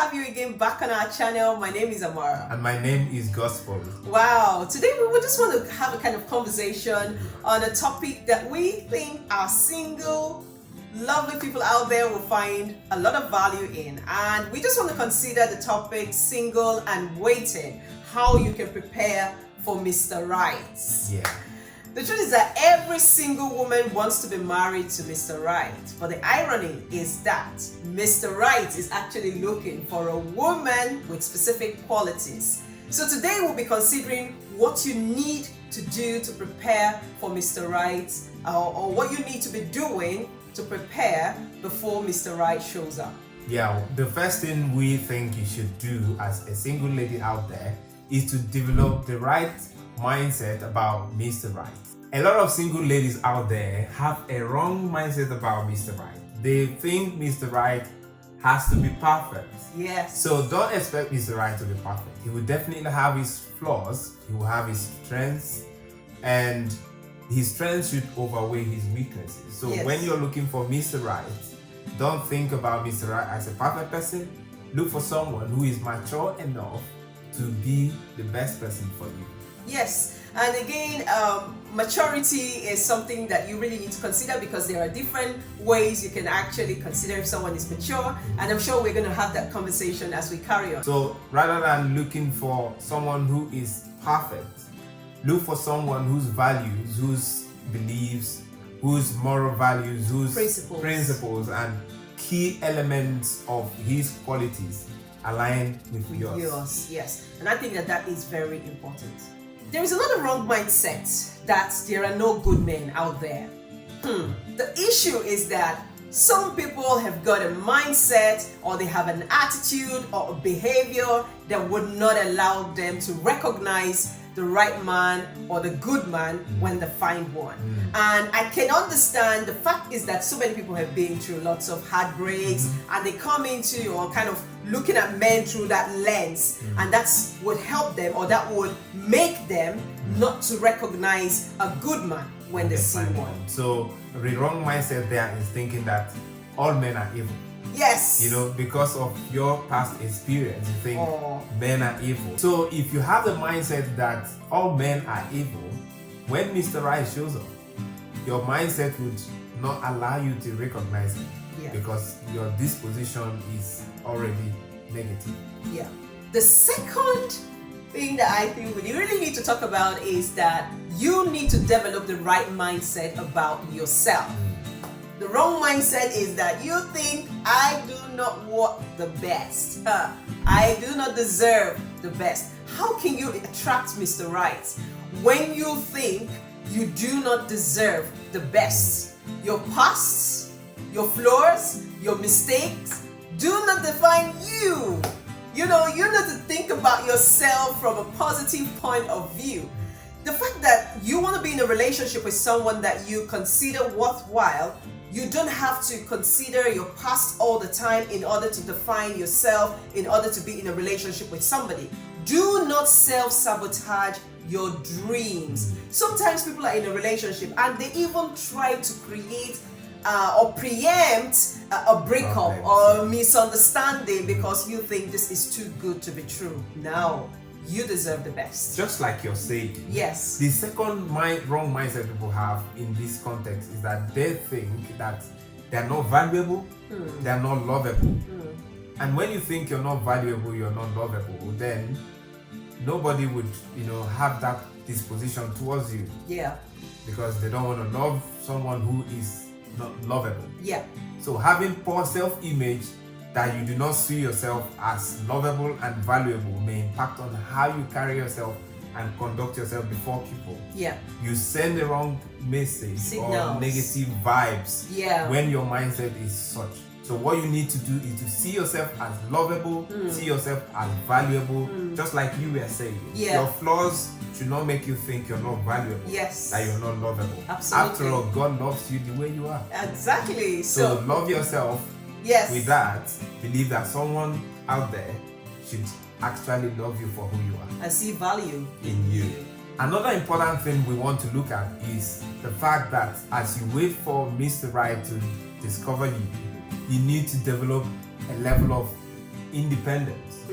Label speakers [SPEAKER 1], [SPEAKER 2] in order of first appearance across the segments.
[SPEAKER 1] have you again back on our channel. My name is Amara.
[SPEAKER 2] And my name is Gospel.
[SPEAKER 1] Wow, today we would just want to have a kind of conversation on a topic that we think our single, lovely people out there will find a lot of value in. And we just want to consider the topic single and waiting, how you can prepare for Mr. Right.
[SPEAKER 2] Yeah.
[SPEAKER 1] The truth is that every single woman wants to be married to Mr. Right. But the irony is that Mr. Right is actually looking for a woman with specific qualities. So today we'll be considering what you need to do to prepare for Mr. Right, or what you need to be doing to prepare before Mr. Right shows up.
[SPEAKER 2] Yeah, the first thing we think you should do as a single lady out there is to develop the right mindset about Mr. Right. A lot of single ladies out there have a wrong mindset about Mr. Right. They think Mr. Right has to be perfect.
[SPEAKER 1] Yes.
[SPEAKER 2] So don't expect Mr. Right to be perfect. He will definitely have his flaws, he will have his strengths, and his strengths should outweigh his weaknesses. So
[SPEAKER 1] Yes.
[SPEAKER 2] when you're looking for Mr. Right, don't think about Mr. Right as a perfect person. Look for someone who is mature enough to be the best person for you.
[SPEAKER 1] Yes, and again, maturity is something that you really need to consider, because there are different ways you can actually consider if someone is mature, and I'm sure we're going to have that conversation as we carry on.
[SPEAKER 2] So rather than looking for someone who is perfect, look for someone whose values, whose beliefs, whose moral values, whose principles and key elements of his qualities align with yours.
[SPEAKER 1] Yes, and I think that that is very important. There is another wrong mindset that there are no good men out there. The issue is that some people have got a mindset, or they have an attitude or a behavior that would not allow them to recognize the right man or the good man when they find one. And I can understand. The fact is that so many people have been through lots of heartbreaks, and they come into, or kind of looking at men through that lens, and that's would help them, or that would make them not to recognize a good man when they see one.
[SPEAKER 2] So the wrong mindset there is thinking that all men are evil.
[SPEAKER 1] Yes.
[SPEAKER 2] You know, because of your past experience, you think men are evil. So if you have the mindset that all men are evil, when Mr. Right shows up, your mindset would not allow you to recognize him, because your disposition is already negative.
[SPEAKER 1] Yeah. The second thing that I think we really need to talk about is that you need to develop the right mindset about yourself. The wrong mindset is that you think, I do not want the best. I do not deserve the best. How can you attract Mr. Right when you think you do not deserve the best? Your past, your flaws, your mistakes do not define you. You know, you need to think about yourself from a positive point of view. The fact that you want to be in a relationship with someone that you consider worthwhile, you don't have to consider your past all the time in order to define yourself, in order to be in a relationship with somebody. Do not self-sabotage your dreams. Sometimes people are in a relationship and they even try to create or preempt a breakup or misunderstanding because you think this is too good to be true. No, you deserve the best.
[SPEAKER 2] Just like you're saying.
[SPEAKER 1] Yes.
[SPEAKER 2] The second wrong mindset people have in this context is that they think that they're not valuable, they're not lovable. And when you think you're not valuable, you're not lovable, then nobody would, have that disposition towards you.
[SPEAKER 1] Yeah.
[SPEAKER 2] Because they don't want to love someone who is not lovable.
[SPEAKER 1] Yeah.
[SPEAKER 2] So having poor self-image, that you do not see yourself as lovable and valuable, may impact on how you carry yourself and conduct yourself before people.
[SPEAKER 1] Yeah.
[SPEAKER 2] You send the wrong message or negative vibes when your mindset is such. So what you need to do is to see yourself as lovable, see yourself as valuable, just like you were saying.
[SPEAKER 1] Yeah.
[SPEAKER 2] Your flaws should not make you think you're not valuable.
[SPEAKER 1] Yes.
[SPEAKER 2] That you're not lovable.
[SPEAKER 1] Absolutely.
[SPEAKER 2] After all, God loves you the way you are.
[SPEAKER 1] Exactly.
[SPEAKER 2] So love yourself.
[SPEAKER 1] Yes.
[SPEAKER 2] With that, believe that someone out there should actually love you for who you are.
[SPEAKER 1] And see value
[SPEAKER 2] in you. Another important thing we want to look at is the fact that as you wait for Mr. Right to discover you, you need to develop a level of independence.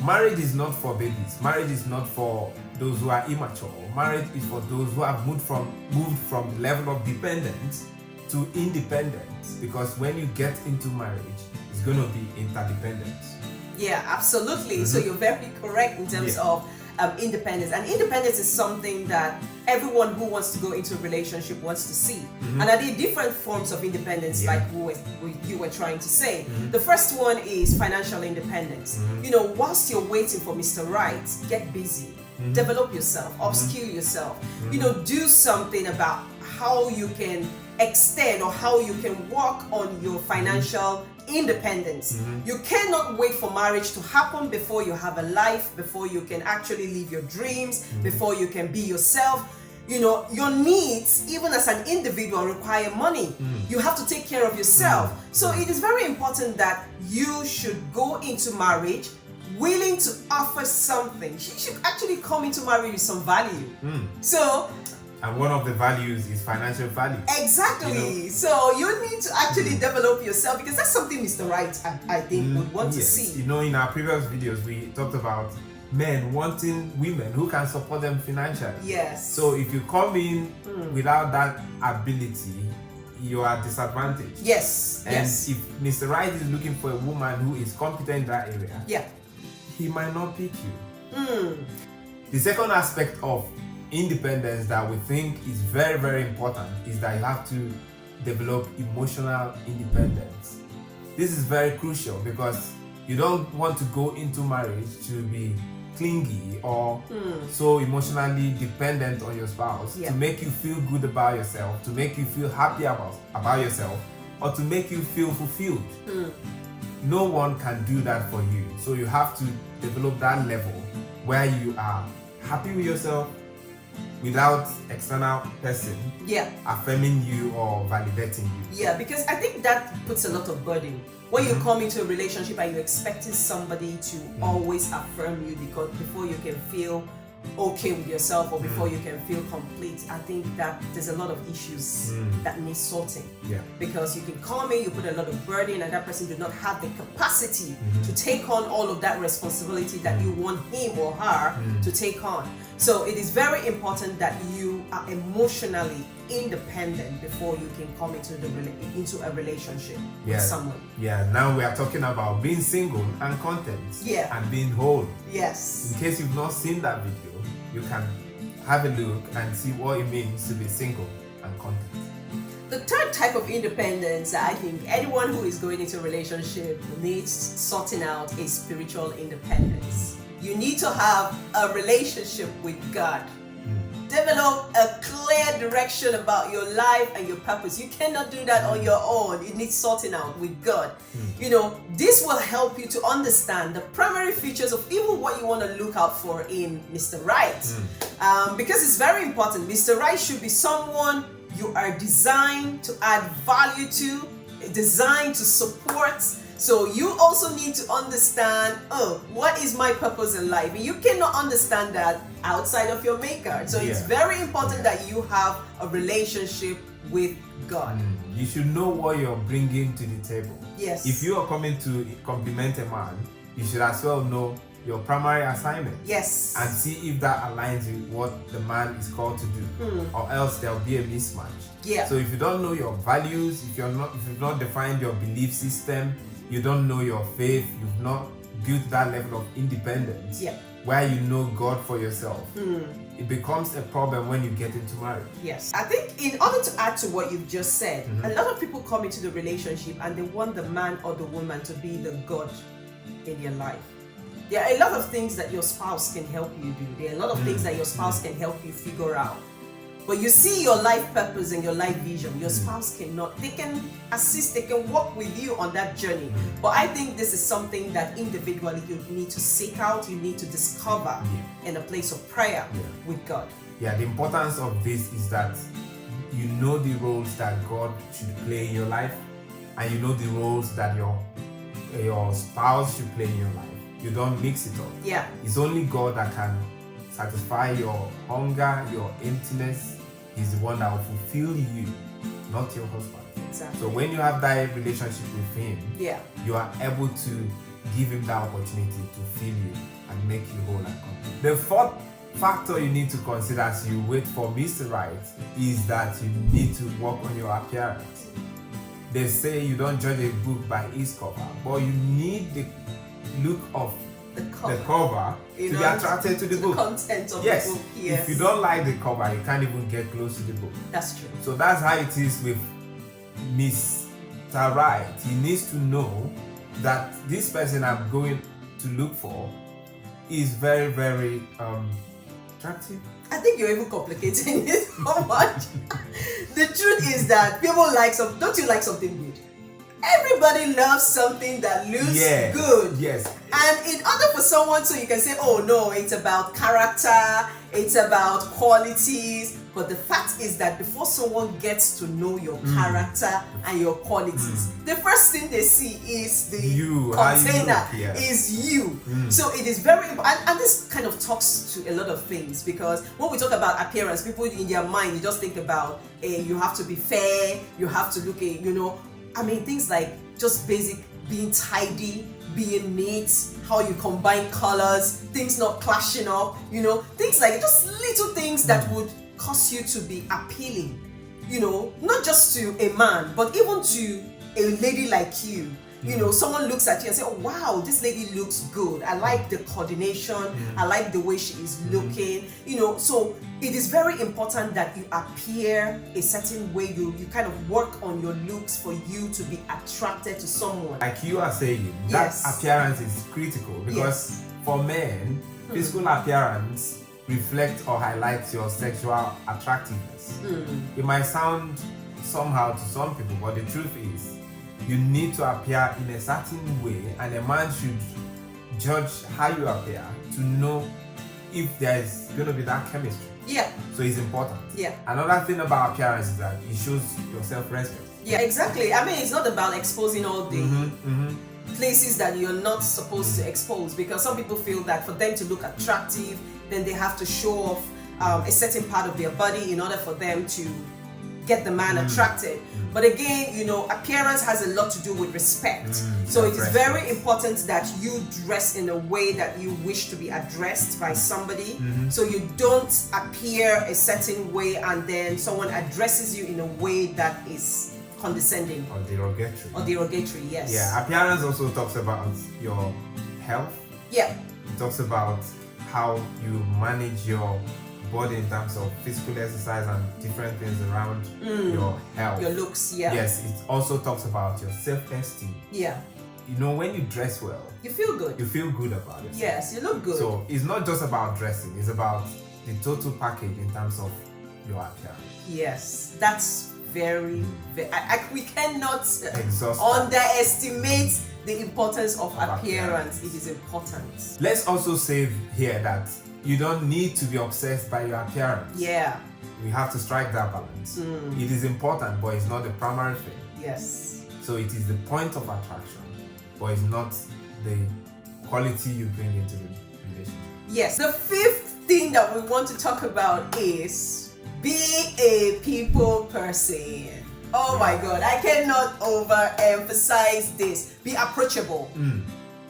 [SPEAKER 2] Marriage is not for babies. Marriage is not for those who are immature. Marriage is for those who have moved from the level of dependence to independence. Because when you get into marriage, it's going to be interdependence.
[SPEAKER 1] Yeah, absolutely. So you're very correct in terms of independence. And independence is something that everyone who wants to go into a relationship wants to see. And are there different forms of independence, like you were trying to say? The first one is financial independence. You know, whilst you're waiting for Mr. Right, get busy. Develop yourself, upskill yourself. You know, do something about how you can extend or how you can work on your financial independence. You cannot wait for marriage to happen before you have a life, before you can actually live your dreams, before you can be yourself. You know, your needs, even as an individual, require money. You have to take care of yourself. So it is very important that you should go into marriage willing to offer something. She should actually come into marriage with some value. So,
[SPEAKER 2] and one of the values is financial value.
[SPEAKER 1] Exactly. You know? So you need to actually develop yourself, because that's something Mr. Right, I think, would want to see.
[SPEAKER 2] You know, in our previous videos, we talked about men wanting women who can support them financially.
[SPEAKER 1] Yes.
[SPEAKER 2] So if you come in without that ability, you are disadvantaged.
[SPEAKER 1] Yes.
[SPEAKER 2] And if Mr. Right is looking for a woman who is competent in that area, he might not pick you. The second aspect of independence that we think is very, very important is that you have to develop emotional independence. This is very crucial because you don't want to go into marriage to be clingy or so emotionally dependent on your spouse to make you feel good about yourself, to make you feel happy about yourself, or to make you feel fulfilled. No one can do that for you. So you have to develop that level where you are happy with yourself without external person affirming you or validating you.
[SPEAKER 1] Yeah, because I think that puts a lot of burden. When you come into a relationship and you're expecting somebody to always affirm you before you can feel okay with yourself or before you can feel complete, I think that there's a lot of issues that need sorting. Because you can come in, you put a lot of burden, and that person does not have the capacity to take on all of that responsibility that you want him or her to take on. So it is very important that you are emotionally independent before you can come into a relationship with someone.
[SPEAKER 2] Now we are talking about being single and content and being whole.
[SPEAKER 1] Yes.
[SPEAKER 2] In case you've not seen that video, you can have a look and see what it means to be single and content.
[SPEAKER 1] The third type of independence that I think anyone who is going into a relationship needs sorting out is spiritual independence. You need to have a relationship with God. Develop a clear direction about your life and your purpose. You cannot do that on your own. It needs sorting out with God. You know, this will help you to understand the primary features of even what you want to look out for in Mr. Right. Because it's very important. Mr. Right should be someone you are designed to add value to, designed to support. So you also need to understand, what is my purpose in life? And you cannot understand that outside of your maker. So it's very important that you have a relationship with God.
[SPEAKER 2] You should know what you're bringing to the table.
[SPEAKER 1] Yes.
[SPEAKER 2] If you are coming to compliment a man, you should as well know your primary assignment.
[SPEAKER 1] Yes.
[SPEAKER 2] And see if that aligns with what the man is called to do, or else there'll be a mismatch. So if you don't know your values, if you've not defined your belief system, you don't know your faith, you've not built that level of independence where you know God for yourself, it becomes a problem when you get into marriage.
[SPEAKER 1] Yes. I think in order to add to what you've just said, a lot of people come into the relationship and they want the man or the woman to be the God in their life. There are a lot of things that your spouse can help you do. There are a lot of things that your spouse can help you figure out. But you see your life purpose and your life vision. Your spouse cannot. They can assist, they can walk with you on that journey. But I think this is something that individually you need to seek out, you need to discover in a place of prayer with God.
[SPEAKER 2] The importance of this is that you know the roles that God should play in your life, and you know the roles that your spouse should play in your life. You don't mix it up. It's only God that can satisfy your hunger, your emptiness. He's the one that will fulfill you, not your husband.
[SPEAKER 1] Exactly.
[SPEAKER 2] So when you have that relationship with him, you are able to give him that opportunity to feel you and make you whole and complete. The fourth factor you need to consider as you wait for Mr. Right is that you need to work on your appearance. They say you don't judge a book by its cover, but you need the look of the cover to be attracted to the book.
[SPEAKER 1] Content of
[SPEAKER 2] yes.
[SPEAKER 1] the book. Yes.
[SPEAKER 2] If you don't like the cover, you can't even get close to the book.
[SPEAKER 1] That's true.
[SPEAKER 2] So that's how it is with Mr. Right. He needs to know that this person I'm going to look for is very, very attractive.
[SPEAKER 1] I think you're even complicating it so much. The truth is that people like don't you like something good? Everybody loves something that looks good.
[SPEAKER 2] Yes.
[SPEAKER 1] And in order for someone, so you can say, oh no, it's about character, it's about qualities. But the fact is that before someone gets to know your character and your qualities, the first thing they see is the container, is you. So it is very important. And this kind of talks to a lot of things, because when we talk about appearance, people in their mind, you just think about, you have to be fair, you have to look, things like just basic, being tidy, being neat, how you combine colors, things not clashing up, things like just little things that would cause you to be appealing, not just to a man, but even to a lady like you. Someone looks at you and say, oh wow, this lady looks good. I like the coordination. I like the way she is looking. So it is very important that you appear a certain way. You kind of work on your looks for you to be attracted to someone.
[SPEAKER 2] Like you are saying, that appearance is critical, because for men, physical appearance reflects or highlights your sexual attractiveness. It might sound somehow to some people, but the truth is, you need to appear in a certain way, and a man should judge how you appear to know if there is going to be that chemistry.
[SPEAKER 1] Yeah.
[SPEAKER 2] So it's important.
[SPEAKER 1] Yeah.
[SPEAKER 2] Another thing about appearance is that it shows your self-respect.
[SPEAKER 1] Yeah, exactly. It's not about exposing all the places that you're not supposed to expose, because some people feel that for them to look attractive, then they have to show off a certain part of their body in order for them to get the man attracted. But again, appearance has a lot to do with respect. So it is very important that you dress in a way that you wish to be addressed by somebody. So you don't appear a certain way and then someone addresses you in a way that is condescending
[SPEAKER 2] or derogatory.
[SPEAKER 1] Yes.
[SPEAKER 2] Yeah, appearance also talks about your health.
[SPEAKER 1] Yeah.
[SPEAKER 2] It talks about how you manage your body in terms of physical exercise and different things around your health.
[SPEAKER 1] Your looks, yeah.
[SPEAKER 2] Yes, it also talks about your self-esteem.
[SPEAKER 1] Yeah.
[SPEAKER 2] When you dress well,
[SPEAKER 1] you feel good.
[SPEAKER 2] You feel good about it.
[SPEAKER 1] Yes, you look good.
[SPEAKER 2] So it's not just about dressing, it's about the total package in terms of your appearance.
[SPEAKER 1] Yes, that's very, we cannot
[SPEAKER 2] underestimate
[SPEAKER 1] the importance of appearance. It is important.
[SPEAKER 2] Let's also say here that you don't need to be obsessed by your appearance.
[SPEAKER 1] Yeah.
[SPEAKER 2] We have to strike that balance. It is important, but it's not the primary thing.
[SPEAKER 1] Yes.
[SPEAKER 2] So it is the point of attraction, but it's not the quality you bring into the relationship.
[SPEAKER 1] Yes. The fifth thing that we want to talk about is be a people person. Oh my God, I cannot overemphasize this. Be approachable.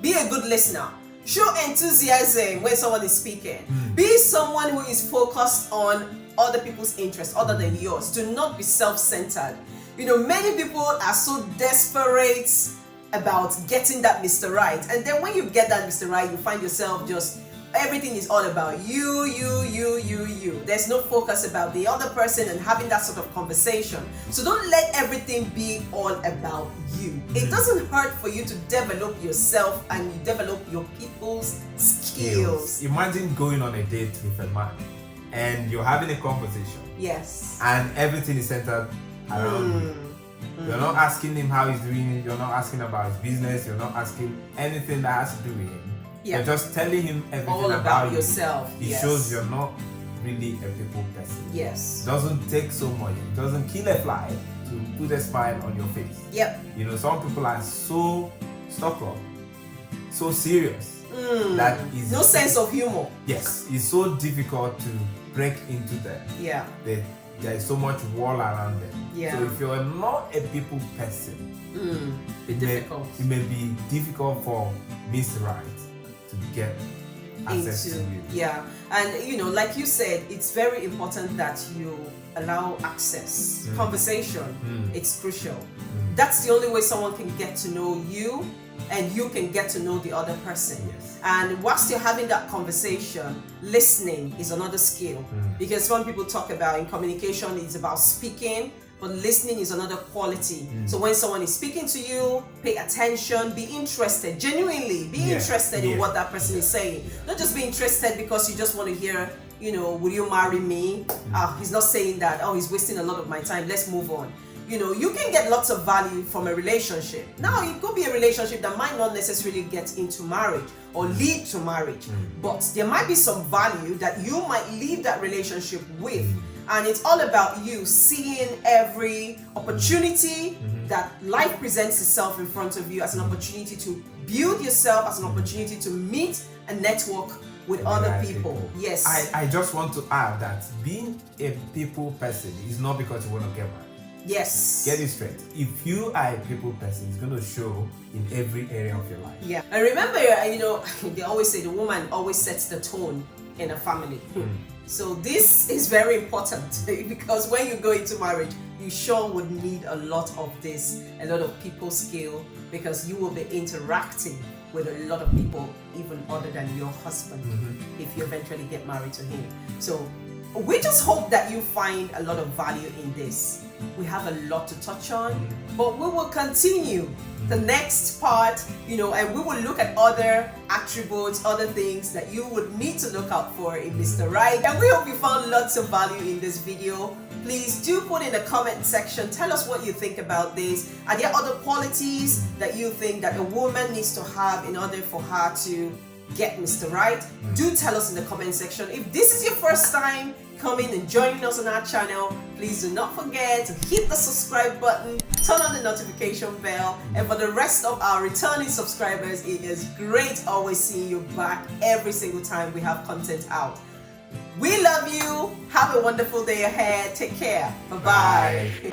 [SPEAKER 1] Be a good listener. Show enthusiasm when someone is speaking. Be someone who is focused on other people's interests other than yours. Do not be self-centered. Many people are so desperate about getting that Mr. Right. And then when you get that Mr. Right, you find yourself just, everything is all about you. There's no focus about the other person and having that sort of conversation. So don't let everything be all about you. It doesn't hurt for you to develop yourself and you develop your people's skills.
[SPEAKER 2] Imagine going on a date with a man and you're having a conversation.
[SPEAKER 1] Yes.
[SPEAKER 2] And everything is centered around you. You're not asking him how he's doing, you're not asking about his business, you're not asking anything that has to do with him.
[SPEAKER 1] Yeah.
[SPEAKER 2] You're just telling him everything
[SPEAKER 1] all about yourself.
[SPEAKER 2] It shows you're not really a people person.
[SPEAKER 1] Yes.
[SPEAKER 2] It doesn't take so much. It doesn't kill a fly to put a smile on your face.
[SPEAKER 1] Yep.
[SPEAKER 2] Some people are so stuck up, so serious that is
[SPEAKER 1] no sense of humor.
[SPEAKER 2] Yes, it's so difficult to break into the there is so much wall around them.
[SPEAKER 1] Yeah.
[SPEAKER 2] So if you're not a people person, it may be difficult for Miss Right to get access to you.
[SPEAKER 1] Yeah, and like you said, it's very important that you allow access. Conversation, it's crucial. That's the only way someone can get to know you and you can get to know the other person.
[SPEAKER 2] Yes.
[SPEAKER 1] And whilst you're having that conversation, listening is another skill. Because some people talk about in communication, it's about speaking, but listening is another quality. So when someone is speaking to you, pay attention, be interested, genuinely be interested in what that person is saying. Not just be interested because you just want to hear, will you marry me? He's not saying that, he's wasting a lot of my time, let's move on. You can get lots of value from a relationship. Now, it could be a relationship that might not necessarily get into marriage or lead to marriage, but there might be some value that you might leave that relationship with. And it's all about you seeing every opportunity that life presents itself in front of you as an opportunity to build yourself, as an opportunity to meet and network with other people. Yes.
[SPEAKER 2] I just want to add that being a people person is not because you want to get married.
[SPEAKER 1] Yes.
[SPEAKER 2] Get it straight. If you are a people person, it's going to show in every area of your life.
[SPEAKER 1] Yeah. And remember, they always say the woman always sets the tone in a family. So this is very important because when you go into marriage, you sure would need a lot of this, a lot of people skill, because you will be interacting with a lot of people, even other than your husband, if you eventually get married to him. So we just hope that you find a lot of value in this. We have a lot to touch on, but we will continue the next part, and we will look at other attributes, other things that you would need to look out for in Mr. Right. And we hope you found lots of value in this video. Please do put in the comment section, tell us what you think about this. Are there other qualities that you think that a woman needs to have in order for her to get Mr. Right? Do tell us in the comment section. If this is your first time coming and joining us on our channel, please do not forget to hit the subscribe button, turn on the notification bell, and for the rest of our returning subscribers, it is great always seeing you back every single time we have content out. We love you. Have a wonderful day ahead. Take care. Bye-bye.